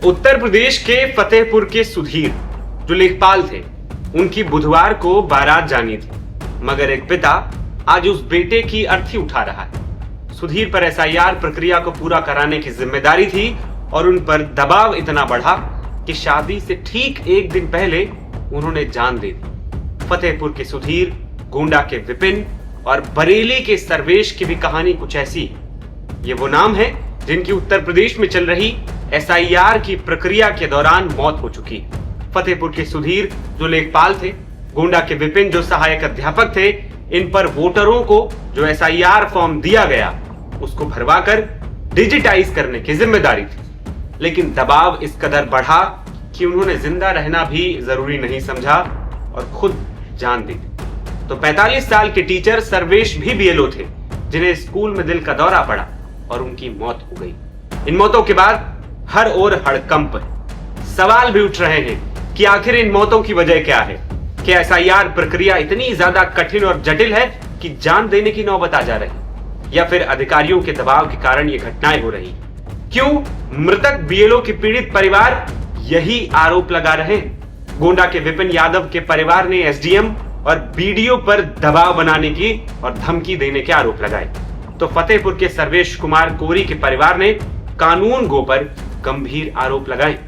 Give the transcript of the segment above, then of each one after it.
उत्तर प्रदेश के फतेहपुर के सुधीर जो लेखपाल थे, उनकी बुधवार को बारात जानी थी, मगर एक पिता आज उस बेटे की अर्थी उठा रहा है। सुधीर पर एसआईआर प्रक्रिया को पूरा कराने की जिम्मेदारी थी और उन पर दबाव इतना बढ़ा कि शादी से ठीक एक दिन पहले उन्होंने जान दे दी। फतेहपुर के सुधीर, गोंडा के विपिन और बरेली के सर्वेश की भी कहानी कुछ ऐसी है। ये वो नाम है जिनकी उत्तर प्रदेश में चल रही एसआईआर की प्रक्रिया के दौरान मौत हो चुकी है। फतेहपुर के सुधीर जो लेखपाल थे, गोंडा के विपिन जो सहायक अध्यापक थे, इन पर वोटरों को जो एसआईआर फॉर्म दिया गया उसको भरवाकर डिजिटाइज करने की जिम्मेदारी थी। लेकिन दबाव इस कदर बढ़ा कि उन्होंने जिंदा रहना भी जरूरी नहीं समझा और खुद जान दी। तो 45 साल के टीचर सर्वेश भी बीएलओ थे, जिन्हें स्कूल में दिल का दौरा पड़ा और उनकी मौत हो गई। इन मौतों के बाद हर ओर हड़कंप है। सवाल भी उठ रहे हैं कि आखिर इन मौतों की वजह क्या है। क्या एसआईआर प्रक्रिया इतनी ज्यादा कठिन और जटिल है कि जान देने की नौबत आ जा रही, या फिर अधिकारियों के दबाव के कारण ये घटनाएं हो रही? क्यों मृतक बीएलओ के पीड़ित परिवार यही आरोप लगा रहे हैं? गोंडा के विपिन यादव के परिवार ने एसडीएम और बीडीओ पर दबाव बनाने की और धमकी देने के आरोप लगाए, तो फतेहपुर के सर्वेश कुमार कोरी के परिवार ने कानून गो पर गंभीर आरोप लगाए।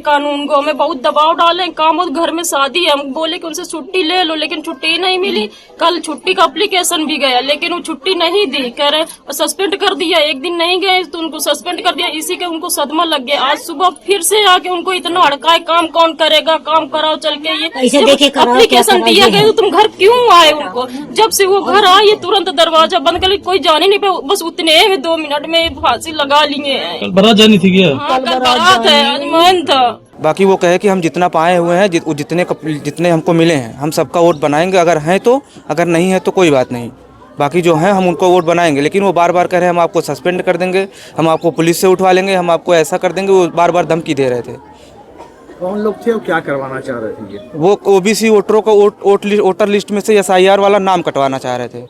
कानून को हमें बहुत दबाव डाले, काम और घर में शादी है, हम बोले कि उनसे छुट्टी ले लो, लेकिन छुट्टी नहीं मिली। कल छुट्टी का एप्लीकेशन भी गया, लेकिन वो छुट्टी नहीं दी, कह रहे सस्पेंड कर दिया। एक दिन नहीं गए तो उनको सस्पेंड कर दिया। इसी के उनको सदमा लग गया। आज सुबह फिर से आके उनको इतना हड़काए, काम कौन करेगा, काम कराओ चल के। ये एप्लीकेशन दिया गया तो तुम घर क्यों आए? उनको जब से वो घर आए तुरंत दरवाजा बंद कर, कोई जाने नहीं पे, बस उतने में 2 मिनट में फांसी लगा लिए। कल बारात जानी थी क्या? हाँ, कल बारात है, आज मन था। बाकी वो कहे कि हम जितना पाए हुए हैं, जितने हमको मिले हैं, हम सबका वोट बनाएंगे। अगर हैं तो, अगर नहीं है तो कोई बात नहीं। बाकी जो हैं हम उनको वोट बनाएंगे। लेकिन वो बार बार कह रहे हैं हम आपको सस्पेंड कर देंगे, हम आपको पुलिस से उठवा लेंगे, हम आपको ऐसा कर देंगे। वो बार बार धमकी दे रहे थे। कौन लोग थे और क्या करवाना चाह रहे थे? ये वो ओबीसी वोटरों को वोटर लिस्ट में से एसआईआर वाला नाम कटवाना चाह रहे थे।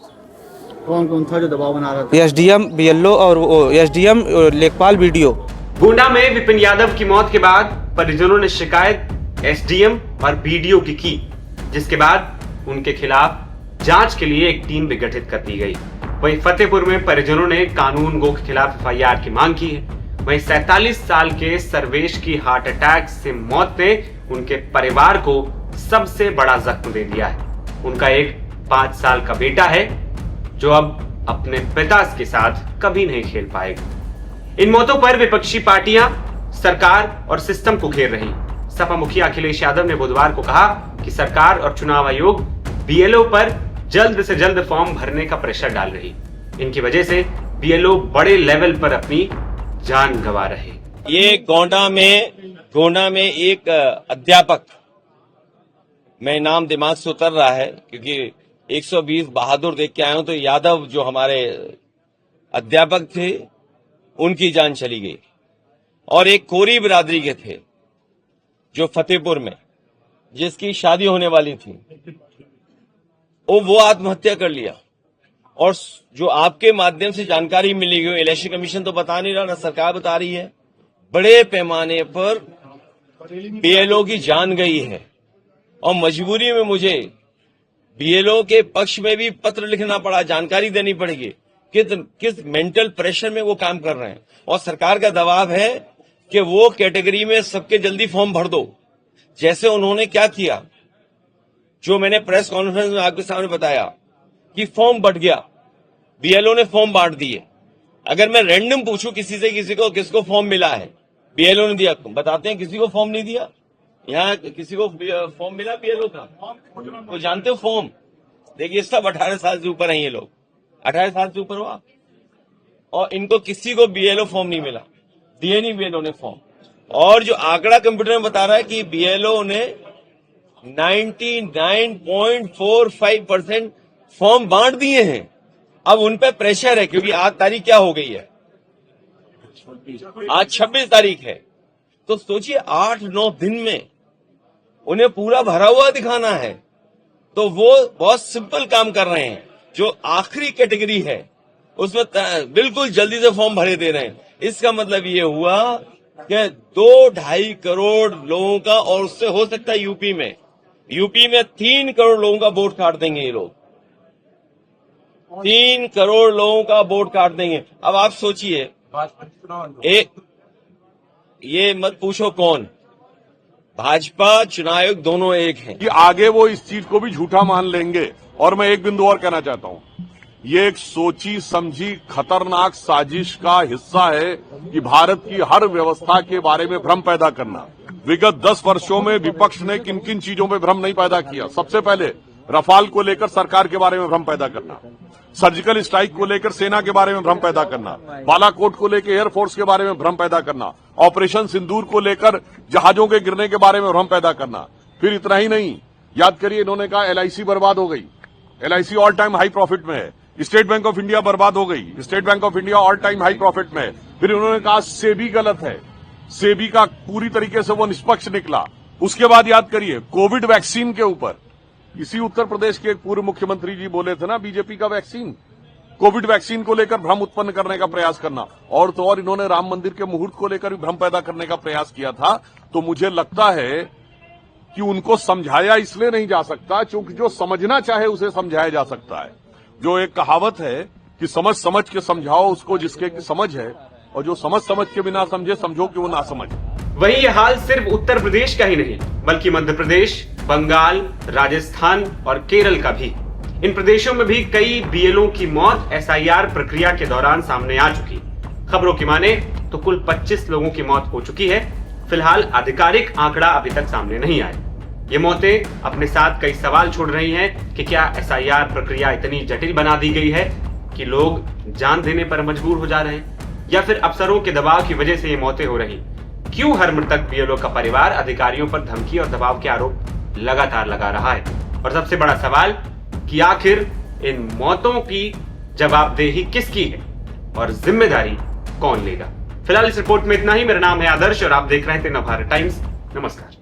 कौन कौन था जो दबाव बना रहा था? एसडीएम, बीएलओ और एसडीएम, लेखपाल, बीडीओ। गोंडा में विपिन यादव की मौत के बाद परिजनों ने शिकायत एसडीएम और बीडीओ की, जिसके बाद उनके खिलाफ जांच के लिए एक टीम भी गठित कर दी गई। वहीं फतेहपुर में परिजनों ने कानून गो के खिलाफ एफआईआर की मांग की है। वहीं 47 साल के सर्वेश की हार्ट अटैक से मौत ने उनके परिवार को सबसे बड़ा जख्म दे दिया है। उनका एक 5 साल का बेटा है जो अब अपने पिता के साथ कभी नहीं खेल पाएगा। इन मौतों पर विपक्षी पार्टियां सरकार और सिस्टम को घेर रही। सपा मुखिया अखिलेश यादव ने बुधवार को कहा कि सरकार और चुनाव आयोग बीएलओ पर जल्द से जल्द फॉर्म भरने का प्रेशर डाल रही। इनकी वजह से बीएलओ बड़े लेवल पर अपनी जान गंवा रहे। ये गोंडा में एक अध्यापक, मैं नाम दिमाग से उतर रहा है क्योंकि 120 बहादुर देख के आया हूं, तो यादव जो हमारे अध्यापक थे उनकी जान चली गई। और एक कोरी बिरादरी के थे जो फतेहपुर में, जिसकी शादी होने वाली थी, वो आत्महत्या कर लिया। और जो आपके माध्यम से जानकारी मिली गई, इलेक्शन कमीशन तो बता नहीं रहा, ना सरकार बता रही है, बड़े पैमाने पर बीएलओ की जान गई है। और मजबूरी में मुझे बीएलओ के पक्ष में भी पत्र लिखना पड़ा, जानकारी देनी पड़ेगी किस मेंटल प्रेशर में वो काम कर रहे हैं। और सरकार का दबाव है कि वो कैटेगरी में सबके जल्दी फॉर्म भर दो। जैसे उन्होंने क्या किया, जो मैंने प्रेस कॉन्फ्रेंस में आपके सामने बताया कि फॉर्म बट गया, बीएलओ ने फॉर्म बांट दिए। अगर मैं रैंडम पूछूं किसी से, किसको फॉर्म मिला है, बीएलओ ने दिया, बताते हैं किसी को फॉर्म नहीं दिया। यहाँ किसी को फॉर्म मिला बीएलओ का? तो जानते हो फॉर्म, देखिए सब 18 साल से ऊपर हैं ये लोग, 18 साल से ऊपर हुआ, और इनको किसी को बीएलओ फॉर्म नहीं मिला, दिए नहीं बीएलओ ने फॉर्म। और जो आंकड़ा कंप्यूटर में बता रहा है कि बीएलओ ने 99.45% फॉर्म बांट दिए हैं। अब उन पे प्रेशर है क्योंकि आज तारीख क्या हो गई है, आज 26 तारीख है। तो सोचिए 8-9 दिन में उन्हें पूरा भरा हुआ दिखाना है। तो वो बहुत सिंपल काम कर रहे हैं। जो आखिरी कैटेगरी है उसमें बिल्कुल जल्दी से फॉर्म भरे दे रहे हैं। इसका मतलब ये हुआ कि 2-2.5 करोड़ लोगों का, और उससे हो सकता है यूपी में 3 करोड़ लोगों का वोट काट देंगे ये लोग। 3 करोड़ लोगों का वोट काट देंगे। अब आप सोचिए, ये मत पूछो कौन, भाजपा चुनाव आयोग दोनों एक हैं। कि आगे वो इस चीज को भी झूठा मान लेंगे। और मैं एक बिंदु और कहना चाहता हूं, ये एक सोची समझी खतरनाक साजिश का हिस्सा है कि भारत की हर व्यवस्था के बारे में भ्रम पैदा करना। विगत 10 वर्षों में विपक्ष ने किन किन चीजों में भ्रम नहीं पैदा किया। सबसे पहले रफाल को लेकर सरकार के बारे में भ्रम पैदा करना, सर्जिकल स्ट्राइक को लेकर सेना के बारे में भ्रम पैदा करना, बालाकोट को लेकर एयरफोर्स के बारे में भ्रम पैदा करना, ऑपरेशन सिंदूर को लेकर जहाजों के गिरने के बारे में भ्रम पैदा करना। फिर इतना ही नहीं, याद करिए, इन्होंने कहा एलआईसी बर्बाद हो गई, LIC all time high profit में है। स्टेट बैंक ऑफ इंडिया बर्बाद हो गई, state bank of India all time high profit में है। फिर उन्होंने कहा सेबी गलत है, सेबी का पूरी तरीके से वो निष्पक्ष निकला। उसके बाद याद करिए, कोविड वैक्सीन के ऊपर इसी उत्तर प्रदेश के एक पूर्व मुख्यमंत्री जी बोले थे ना, बीजेपी का वैक्सीन, कोविड वैक्सीन को लेकर भ्रम उत्पन्न करने का प्रयास करना। और तो और इन्होंने राम मंदिर के मुहूर्त को लेकर भी भ्रम पैदा करने का प्रयास किया था। तो मुझे लगता है कि उनको समझाया इसलिए नहीं जा सकता क्योंकि जो समझना चाहे उसे समझाया जा सकता है। जो एक कहावत है कि समझ समझ के समझाओ उसको जिसके की समझ है, और जो समझ समझ के बिना समझे समझो कि वो ना समझ। वहीं यह हाल सिर्फ उत्तर प्रदेश का ही नहीं बल्कि मध्य प्रदेश, बंगाल, राजस्थान और केरल का भी। इन प्रदेशों में भी कई बीएलओ की मौत एसआईआर प्रक्रिया के दौरान सामने आ चुकी। खबरों की माने तो कुल 25 लोगों की मौत हो चुकी है। फिलहाल आधिकारिक आंकड़ा अभी तक सामने नहीं आया। ये मौतें अपने साथ कई सवाल छोड़ रही हैं कि क्या एसआईआर प्रक्रिया इतनी जटिल बना दी गई है कि लोग जान देने पर मजबूर हो जा रहे हैं, या फिर अफसरों के दबाव की वजह से ये मौतें हो रही। क्यों हर मृतक बीएलओ का परिवार अधिकारियों पर धमकी और दबाव के आरोप लगातार लगा रहा है? और सबसे बड़ा सवाल कि आखिर इन मौतों की जवाबदेही किसकी है और जिम्मेदारी कौन लेगा? फिलहाल इस रिपोर्ट में इतना ही। मेरा नाम है आदर्श और आप देख रहे थे नवभारत टाइम्स। नमस्कार।